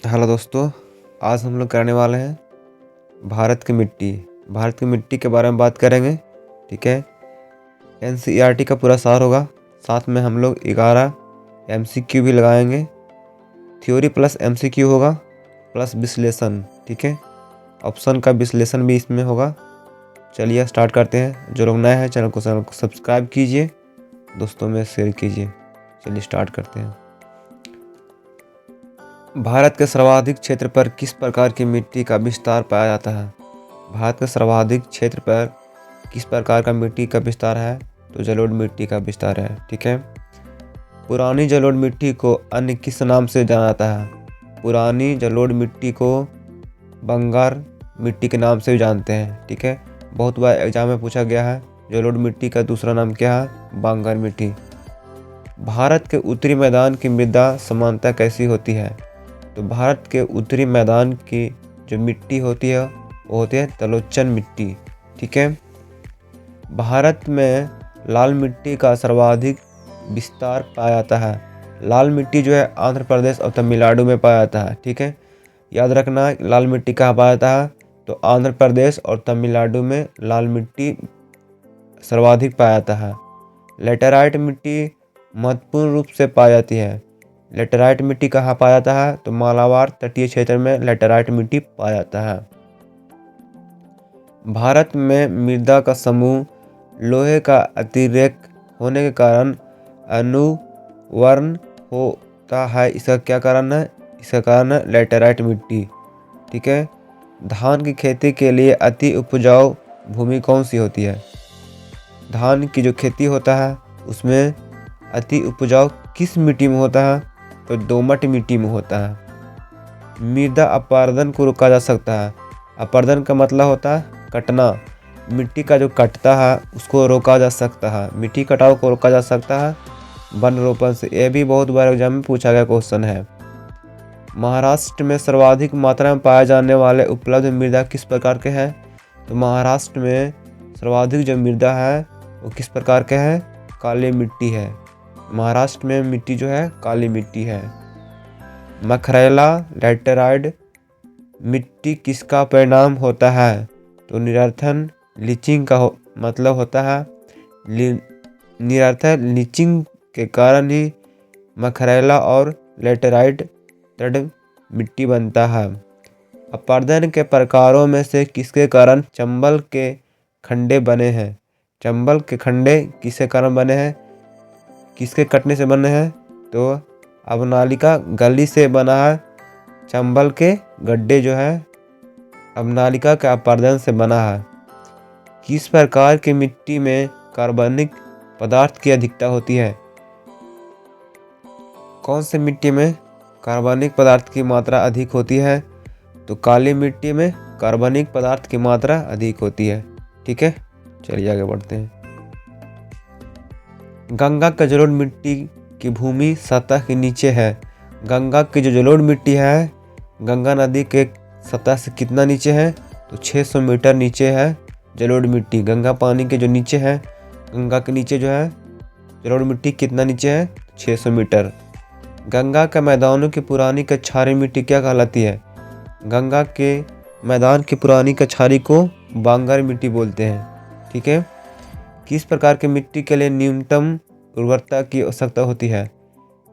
तो हेलो दोस्तों, आज हम लोग करने वाले हैं भारत की मिट्टी। भारत की मिट्टी के बारे में बात करेंगे। ठीक है, एनसीईआरटी का पूरा सार होगा। साथ में हम लोग 11 एमसीक्यू भी लगाएंगे। थ्योरी प्लस एमसीक्यू होगा प्लस विश्लेषण। ठीक है, ऑप्शन का विश्लेषण भी इसमें होगा। चलिए स्टार्ट करते हैं। जो लोग नए हैं चैनल को सब्सक्राइब कीजिए, दोस्तों में शेयर कीजिए। चलिए स्टार्ट करते हैं। भारत के सर्वाधिक क्षेत्र पर किस प्रकार की मिट्टी का विस्तार पाया जाता है? भारत के सर्वाधिक क्षेत्र पर किस प्रकार का मिट्टी का विस्तार है? तो जलोढ़ मिट्टी का विस्तार है। ठीक है, पुरानी जलोढ़ मिट्टी को अन्य किस नाम से जाना जाता है? पुरानी जलोढ़ मिट्टी को बंगार मिट्टी के नाम से भी जानते हैं। ठीक है, बहुत बार एग्जाम में पूछा गया है जलोढ़ मिट्टी का दूसरा नाम क्या है? बांगर मिट्टी। भारत के उत्तरी मैदान की मृदा समानता कैसी होती है? तो भारत के उत्तरी मैदान की जो मिट्टी होती है वो होती है तलोचन मिट्टी। ठीक है, भारत में लाल मिट्टी का सर्वाधिक विस्तार पाया जाता है। लाल मिट्टी जो है आंध्र प्रदेश और तमिलनाडु में पाया जाता है। ठीक है, याद रखना लाल मिट्टी कहाँ पाया जाता है? तो आंध्र प्रदेश और तमिलनाडु में लाल मिट्टी सर्वाधिक पाया जाता है। लेटेराइट मिट्टी महत्वपूर्ण रूप से पाई जाती है। लेटेराइट मिट्टी कहाँ पाया जाता है? तो मालाबार तटीय क्षेत्र में लेटेराइट मिट्टी पाया जाता है। भारत में मृदा का समूह लोहे का अतिरेक होने के कारण अनुवर्ण होता है। इसका क्या कारण है? इसका कारण है लेटेराइट मिट्टी। ठीक है, धान की खेती के लिए अति उपजाऊ भूमि कौन सी होती है? धान की जो खेती होता है उसमें अति उपजाऊ किस मिट्टी में होता है? तो दोमट मिट्टी में होता है। मृदा अपरदन को रोका जा सकता है। अपरदन का मतलब होता है कटना। मिट्टी का जो कटता है उसको रोका जा सकता है। मिट्टी कटाव को रोका जा सकता है वन रोपण से। यह भी बहुत बार एग्जाम में पूछा गया क्वेश्चन है। महाराष्ट्र में सर्वाधिक मात्रा में पाए जाने वाले उपलब्ध मृदा किस प्रकार के हैं? तो महाराष्ट्र में सर्वाधिक जो मृदा है वो किस प्रकार के हैं? काली मिट्टी है। महाराष्ट्र में मिट्टी जो है काली मिट्टी है। मखरेला लेटेराइट मिट्टी किसका परिणाम होता है? तो निरर्थन लीचिंग का मतलब होता है निरर्थक लीचिंग के कारण ही मखरेला और लेटेराइट दृढ़ मिट्टी बनता है। अपरदन के प्रकारों में से किसके कारण चंबल के खंडे बने हैं? चंबल के खंडे किसके कारण बने हैं? किसके कटने से बने हैं? तो अवनालिका गली से बना है। चंबल के गड्ढे जो है अवनालिका के अपरदन से बना है। किस प्रकार की मिट्टी में कार्बनिक पदार्थ की अधिकता होती है? कौन सी मिट्टी में कार्बनिक पदार्थ की मात्रा अधिक होती है? तो काली मिट्टी में कार्बनिक पदार्थ की मात्रा अधिक होती है। ठीक है, चलिए आगे बढ़ते हैं। गंगा का जलोढ़ मिट्टी की भूमि सतह के नीचे है। गंगा की जो जलोढ़ मिट्टी है गंगा नदी के सतह से कितना नीचे है? तो 600 मीटर नीचे है जलोढ़ मिट्टी। गंगा पानी के जो नीचे है, गंगा के नीचे जो है जलोढ़ मिट्टी कितना नीचे है? 600 मीटर। गंगा के मैदानों की पुरानी कछारी मिट्टी क्या कहलाती है? गंगा के मैदान की पुरानी कछारी को बांगर मिट्टी बोलते हैं। ठीक है, किस प्रकार की मिट्टी के लिए न्यूनतम उर्वरता की आवश्यकता होती है?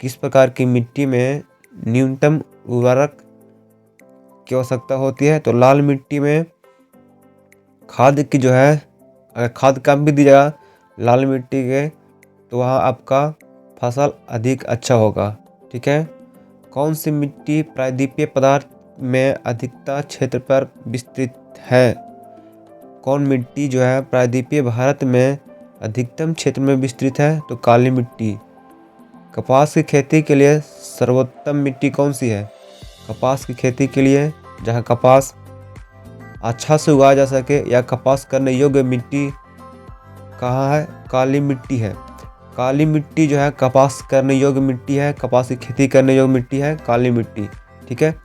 किस प्रकार की मिट्टी में न्यूनतम उर्वरक की आवश्यकता होती है? तो लाल मिट्टी में खाद की जो है, अगर खाद कम भी दी जाएगा लाल मिट्टी के तो वहाँ आपका फसल अधिक अच्छा होगा। ठीक है, कौन सी मिट्टी प्रायद्वीपीय पदार्थ में अधिकता क्षेत्र पर विस्तृत है? कौन मिट्टी जो है प्रायद्वीपीय भारत में अधिकतम क्षेत्र में विस्तृत है? तो काली मिट्टी। कपास की खेती के लिए सर्वोत्तम मिट्टी कौन सी है? कपास की खेती के लिए जहाँ कपास अच्छा से उगाया जा सके या कपास करने योग्य मिट्टी कहाँ है? काली मिट्टी है। काली मिट्टी जो है कपास करने योग्य मिट्टी है। कपास की खेती करने योग्य मिट्टी है काली मिट्टी। ठीक है,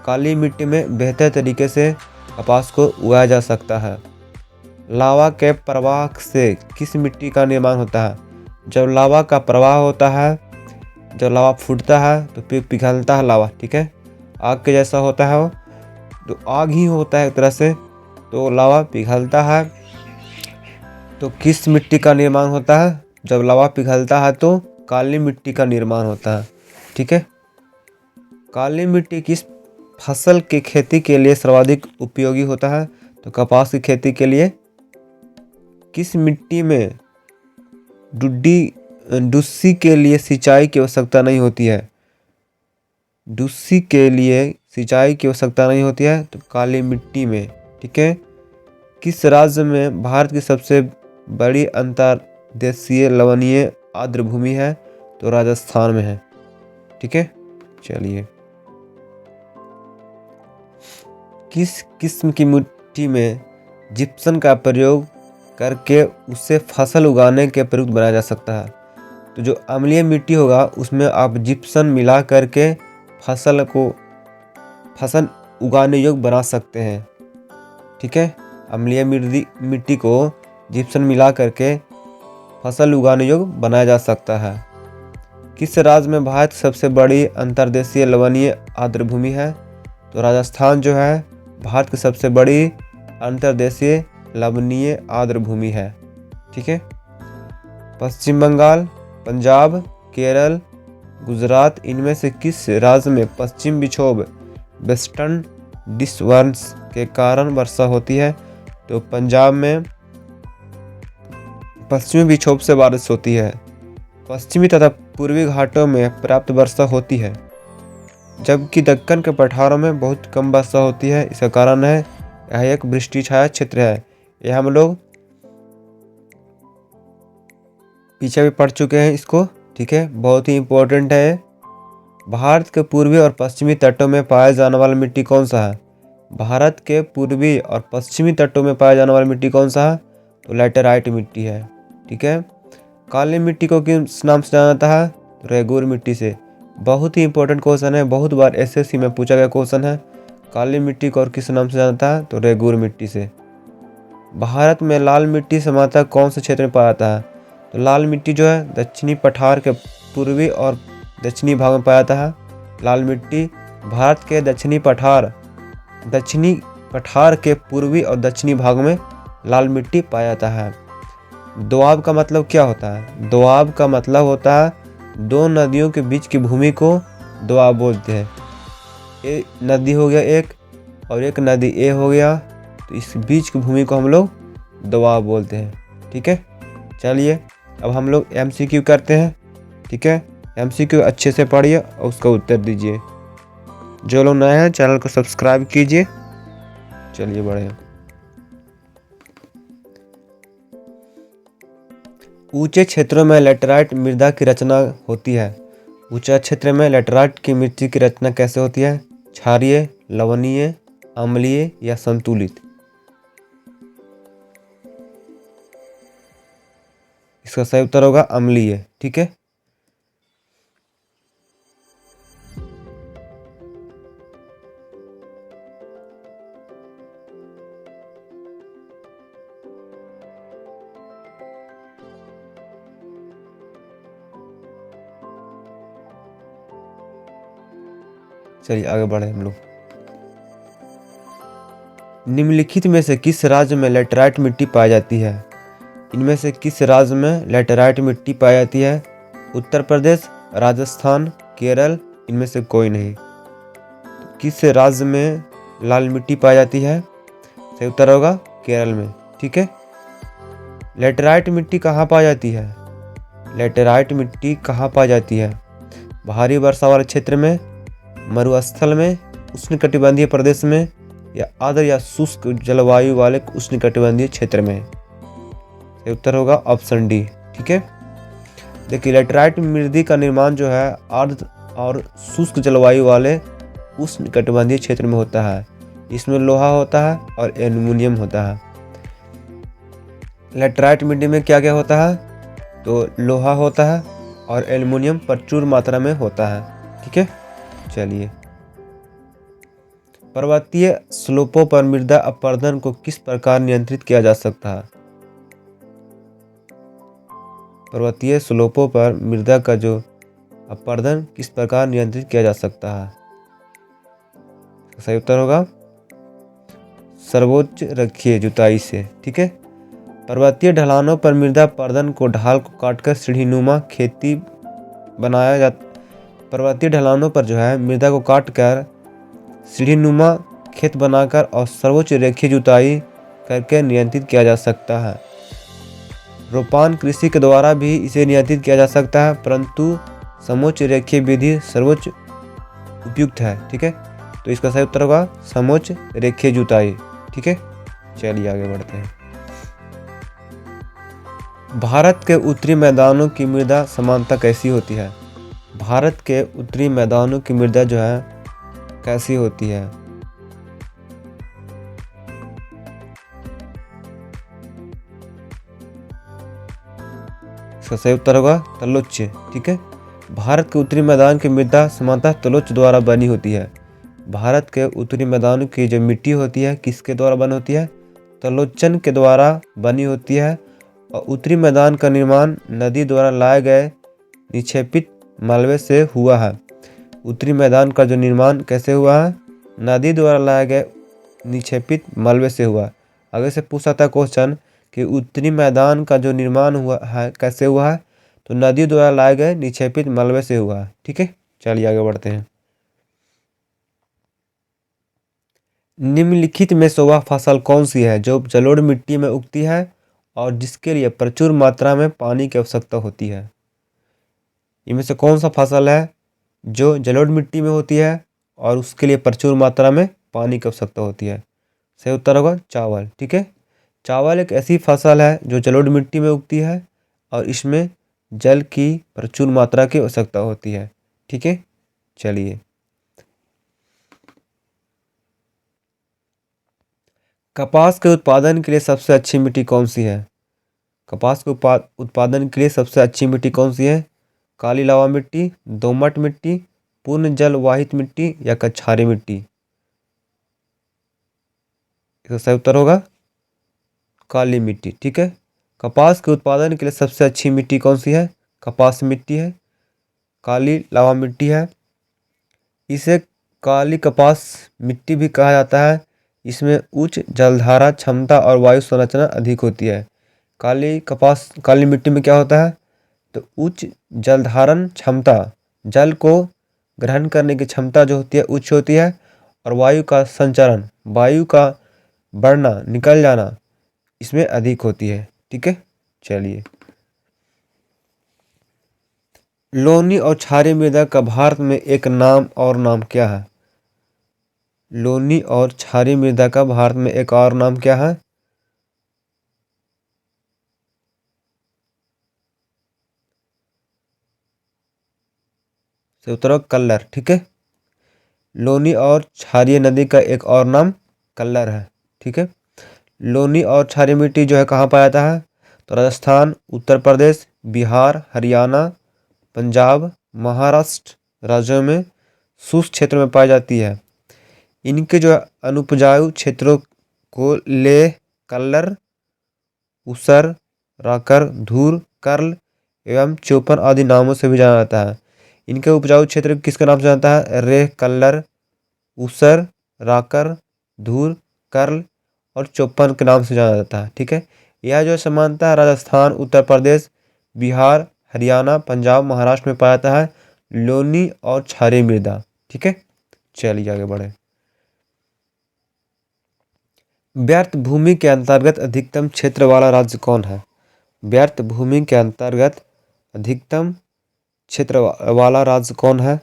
काली मिट्टी में बेहतर तरीके से कपास को उगाया जा सकता है। लावा के प्रवाह से किस मिट्टी का निर्माण होता है? जब लावा का प्रवाह होता है, जब लावा फूटता है तो पिघलता है लावा। ठीक है, आग के जैसा होता है वो, तो आग ही होता है एक तरह से। तो लावा पिघलता है तो किस मिट्टी का निर्माण होता है? जब लावा पिघलता है तो काली मिट्टी का निर्माण होता है। ठीक है। काली मिट्टी किस फसल की खेती के लिए सर्वाधिक उपयोगी होता है? तो कपास की खेती के लिए। किस मिट्टी में डुस्सी के लिए सिंचाई की आवश्यकता नहीं होती है? डुस्सी के लिए सिंचाई की आवश्यकता नहीं होती है, तो काली मिट्टी में। ठीक है। किस राज्य में भारत की सबसे बड़ी अंतर्देशीय लवणीय आर्द्र भूमि है? तो राजस्थान में है। ठीक है। चलिए, किस किस्म की मिट्टी में जिप्सम का प्रयोग करके उसे फसल उगाने के प्रयुक्त बनाया जा सकता है? तो जो अम्लीय मिट्टी होगा उसमें आप जिप्सम मिला करके फसल उगाने योग्य बना सकते हैं। ठीक है। अम्लीय मिट्टी को जिप्सम मिला करके फसल उगाने योग्य बनाया जा सकता है। किस राज्य में भारत की सबसे बड़ी अंतर्देशीय लवणीय आर्द्र भूमि है? तो राजस्थान जो है भारत की सबसे बड़ी अंतर्देशीय लवणीय आर्द्र भूमि है। ठीक है। पश्चिम बंगाल, पंजाब, केरल, गुजरात, इनमें से किस राज्य में पश्चिम विक्षोभ वेस्टर्न डिस्टर्बेंस के कारण वर्षा होती है? तो पंजाब में पश्चिमी विक्षोभ से बारिश होती है। पश्चिमी तथा पूर्वी घाटों में पर्याप्त वर्षा होती है, जबकि दक्कन के पठारों में बहुत कम वर्षा होती है। इसका कारण है यह एक वृष्टि छाया क्षेत्र है। यह हम लोग पीछे भी पढ़ चुके हैं इसको। ठीक है। बहुत ही इम्पोर्टेंट है। भारत के पूर्वी और पश्चिमी तटों में पाया जाने वाला मिट्टी कौन सा है? भारत के पूर्वी और पश्चिमी तटों में पाया जाने वाला मिट्टी कौन सा है? तो लैटेराइट मिट्टी है। ठीक है। काली मिट्टी को किस नाम से जाना जाता है? तो रेगूर मिट्टी से। बहुत ही इंपॉर्टेंट क्वेश्चन है, बहुत बार एसएससी में पूछा गया क्वेश्चन है। काली मिट्टी को और किस नाम से जाना जाता है? तो रेगूर मिट्टी से। भारत में लाल मिट्टी सामान्यतः कौन से क्षेत्र में पाया जाता है? तो लाल मिट्टी जो है दक्षिणी पठार के पूर्वी और दक्षिणी भाग में पाया जाता है। लाल मिट्टी भारत के दक्षिणी पठार के पूर्वी और दक्षिणी भाग में लाल मिट्टी पाया जाता है। दोआब का मतलब क्या होता है? दोआब का मतलब होता है दो नदियों के बीच की भूमि को दोआब बोलते हैं। ए नदी हो गया एक और एक नदी ए हो गया, तो इस बीच की भूमि को हम लोग दोआब बोलते हैं। ठीक है। चलिए अब हम लोग एमसीक्यू करते हैं। ठीक है। एमसीक्यू अच्छे से पढ़िए और उसका उत्तर दीजिए। जो लोग नए हैं चैनल को सब्सक्राइब कीजिए। चलिए बढ़े। ऊंचे क्षेत्रों में लैटेराइट मृदा की रचना होती है। ऊंचा क्षेत्र में लैटेराइट की मिट्टी की रचना कैसे होती है? क्षारीय, लवणीय, अम्लीय या संतुलित? इसका सही उत्तर होगा अम्लीय। ठीक है। चलिए आगे बढ़े हम लोग। निम्नलिखित में से किस राज्य में लैटेराइट मिट्टी पाई जाती है? इनमें से किस राज्य में लैटेराइट मिट्टी पाई जाती है? उत्तर प्रदेश, राजस्थान, केरल, इनमें से कोई नहीं। तो किस राज्य में लाल मिट्टी पाई जाती है? सही उत्तर होगा केरल में। ठीक है। लैटेराइट मिट्टी कहाँ पाई जाती है? लैटेराइट मिट्टी कहाँ पाई जाती है? भारी वर्षा वाले क्षेत्र में, मरुस्थल में, उष्णकटिबंधीय प्रदेश में या आर्द्र या शुष्क जलवायु वाले उष्णकटिबंधीय क्षेत्र में? सही उत्तर होगा ऑप्शन डी। ठीक है। देखिए लैटेराइट मृदा का निर्माण जो है आर्द्र और शुष्क जलवायु वाले उष्णकटिबंधीय क्षेत्र में होता है। इसमें लोहा होता है और एल्युमिनियम होता है। लैटेराइट मिट्टी में क्या क्या होता है? तो लोहा होता है और एल्युमिनियम प्रचुर मात्रा में होता है। ठीक है। चलिए, पर्वतीय स्लोपों पर मृदा अपरदन को किस प्रकार नियंत्रित किया जा सकता है? पर्वतीय स्लोपों पर मृदा का जो अपरदन किस प्रकार नियंत्रित किया जा सकता है? सही उत्तर होगा सर्वोच्च रेखीय जुताई से। ठीक है। पर्वतीय ढलानों पर मृदा पर्दन को ढाल को काटकर सीढ़ीनुमा खेती बनाया जाता। पर्वतीय ढलानों पर जो है मृदा को काटकर सीढ़ीनुमा खेत बनाकर और सर्वोच्च रेखीय जुताई करके नियंत्रित किया जा सकता है। रोपान कृषि के द्वारा भी इसे नियंत्रित किया जा सकता है, परंतु समोच्च रेखीय विधि सर्वोच्च उपयुक्त है। ठीक है। तो इसका सही उत्तर होगा समोच्च रेखीय जुताई। ठीक है। चलिए आगे बढ़ते हैं। भारत के उत्तरी मैदानों की मृदा समानता कैसी होती है? भारत के उत्तरी मैदानों की मृदा जो है कैसी होती है? इसका सही उत्तर होगा तलोच्च। ठीक है। भारत के उत्तरी मैदान की मृदा समानता तलोच्च द्वारा बनी होती है। भारत के उत्तरी मैदानों की जो मिट्टी होती है किसके द्वारा बनी होती है? तलोच्चन के द्वारा बनी होती है। और उत्तरी मैदान का निर्माण नदी द्वारा लाए गए निक्षेपित मलबे से हुआ है। उत्तरी मैदान का जो निर्माण कैसे हुआ है? नदी द्वारा लाए गए निक्षेपित मलबे से हुआ। आगे से पूछा था क्वेश्चन कि उत्तरी मैदान का जो निर्माण हुआ है कैसे हुआ है? तो नदी द्वारा लाए गए निक्षेपित मलबे से हुआ है। ठीक है। चलिए आगे बढ़ते हैं। निम्नलिखित में से वह फसल कौन सी है जो जलोढ़ मिट्टी में उगती है और जिसके लिए प्रचुर मात्रा में पानी की आवश्यकता होती है? इनमें से कौन सा फसल है जो जलोढ़ मिट्टी में होती है और उसके लिए प्रचुर मात्रा में पानी की आवश्यकता होती है? सही उत्तर होगा चावल। ठीक है। चावल एक ऐसी फसल है जो जलोढ़ मिट्टी में उगती है और इसमें जल की प्रचुर मात्रा की आवश्यकता होती है। ठीक है। चलिए, कपास के उत्पादन के लिए सबसे अच्छी मिट्टी कौन सी है? कपास के उत्पादन के लिए सबसे अच्छी मिट्टी कौन सी है? काली लावा मिट्टी, दोमट मिट्टी, पूर्ण जल वाहित मिट्टी या कछारी मिट्टी? इसका सही उत्तर होगा काली मिट्टी। ठीक है। कपास के उत्पादन के लिए सबसे अच्छी मिट्टी कौन सी है? कपास मिट्टी है, काली लावा मिट्टी है। इसे काली कपास मिट्टी भी कहा जाता है। इसमें उच्च जलधारा क्षमता और वायु संरचना अधिक होती है। काली मिट्टी में क्या होता है? तो उच्च जलधारण क्षमता, जल को ग्रहण करने की क्षमता जो होती है उच्च होती है, और वायु का संचरण, वायु का बढ़ना निकल जाना इसमें अधिक होती है। ठीक है। चलिए, लोनी और क्षारीय मृदा का भारत में एक नाम और नाम क्या है? लोनी और क्षारीय मृदा का भारत में एक और नाम क्या है? सही उत्तर कल्लर। ठीक है। लोनी और क्षारीय नदी का एक और नाम कल्लर है। ठीक है। लोनी और क्षारीय मिट्टी जो है कहाँ पाया जाता है? तो राजस्थान, उत्तर प्रदेश, बिहार, हरियाणा, पंजाब, महाराष्ट्र राज्यों में शुष्क क्षेत्र में पाई जाती है। इनके जो अनुपजाऊ क्षेत्रों को लेह, कल्लर, ऊसर, राकर, धूर, कर्ल एवं चोपन आदि नामों से भी जाना जाता है। इनके उपजाऊ क्षेत्र किसके नाम से जाता है? रेह, कल्लर, ऊसर, राकर, धूर, कर्ल और चौपन के नाम से जाना जाता है। ठीक है। यह जो समानता है राजस्थान, उत्तर प्रदेश, बिहार, हरियाणा, पंजाब, महाराष्ट्र में पाया जाता है लोनी और क्षारीय मृदा। ठीक है। चलिए आगे बढ़े। व्यर्थ भूमि के अंतर्गत अधिकतम क्षेत्र वाला राज्य कौन है? व्यर्थ भूमि के अंतर्गत अधिकतम क्षेत्र वाला राज्य कौन है?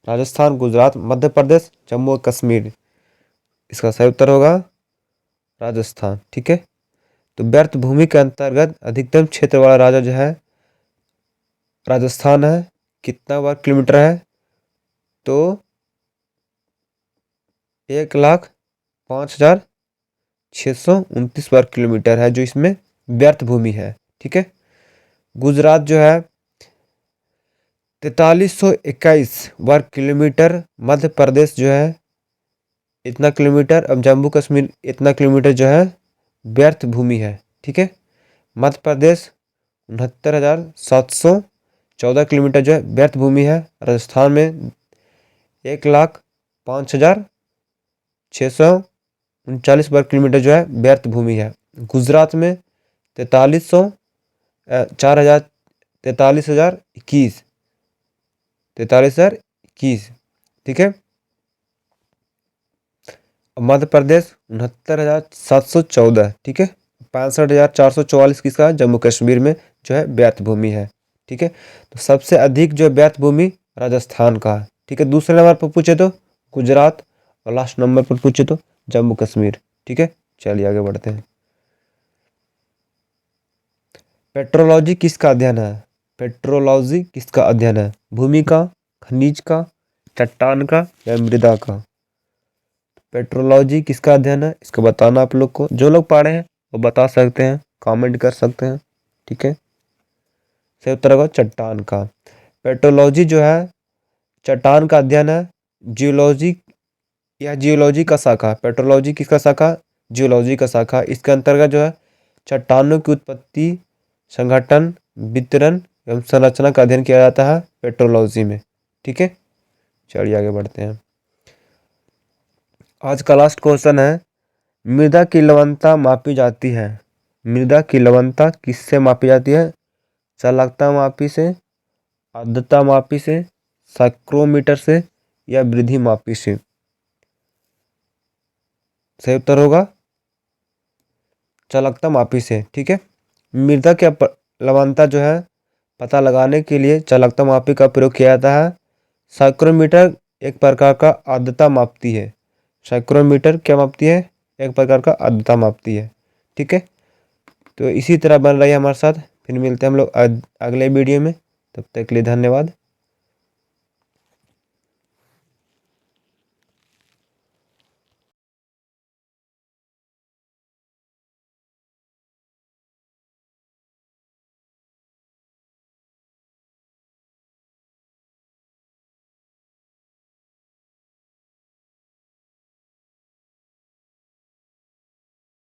राजस्थान, गुजरात, मध्य प्रदेश, जम्मू और कश्मीर? इसका सही उत्तर होगा राजस्थान। ठीक है। तो व्यर्थ भूमि के अंतर्गत अधिकतम क्षेत्र वाला राज्य जो है राजस्थान है। कितना वर्ग किलोमीटर है? तो 1,05,629 वर्ग किलोमीटर है जो इसमें व्यर्थ भूमि है। ठीक है। गुजरात जो है 4321 वर्ग किलोमीटर, मध्य प्रदेश जो है इतना किलोमीटर, अब जम्मू कश्मीर इतना किलोमीटर जो है व्यर्थ भूमि है। ठीक है। मध्य प्रदेश 69,714 किलोमीटर जो है व्यर्थ भूमि है। राजस्थान में 1,05,629 5,639 वर्ग किलोमीटर जो है व्यर्थ भूमि है। गुजरात में 43,021, ठीक है। मध्य प्रदेश 69,714, ठीक है। 65,444 किसका, जम्मू कश्मीर में जो है व्यर्थ भूमि है, ठीक है। तो सबसे अधिक जो व्यर्थ भूमि राजस्थान का है, ठीक है। दूसरे नंबर पर पूछे तो गुजरात और लास्ट नंबर पर पूछे तो जम्मू कश्मीर, ठीक है। चलिए आगे बढ़ते हैं। पेट्रोलॉजी किसका अध्ययन है? पेट्रोलॉजी किसका अध्ययन है? भूमि का, खनिज का, चट्टान का या मृदा का? पेट्रोलॉजी किसका अध्ययन है, इसको बताना आप लोग को। जो लोग पढ़े हैं वो बता सकते हैं, कमेंट कर सकते हैं, ठीक है। सही उत्तर होगा चट्टान का। पेट्रोलॉजी जो है चट्टान का अध्ययन है। जियोलॉजी या जियोलॉजी का शाखा। पेट्रोलॉजी किसका शाखा? जियोलॉजी का शाखा। इसके अंतर्गत जो है चट्टानों की उत्पत्ति, संगठन, वितरण एवं संरचना का अध्ययन किया जाता है पेट्रोलॉजी में, ठीक है। चलिए आगे बढ़ते हैं। आज का लास्ट क्वेश्चन है, मृदा की लवणता मापी जाती है। मृदा की लवणता किससे मापी जाती है? चालकता मापी से, आर्द्रता मापी से, साइक्रोमीटर से या वृद्धि मापी से? सही उत्तर होगा चालकता मापी से, ठीक है। मृदा की लवणता जो है पता लगाने के लिए चालकता मापी का प्रयोग किया जाता है। साइक्रोमीटर एक प्रकार का आर्द्रता मापती है। साइक्रोमीटर क्या मापती है? एक प्रकार का आर्द्रता मापती है, ठीक है। तो इसी तरह बन रही है हमारे साथ। फिर मिलते हैं हम लोग अगले वीडियो में। तब तक के लिए धन्यवाद।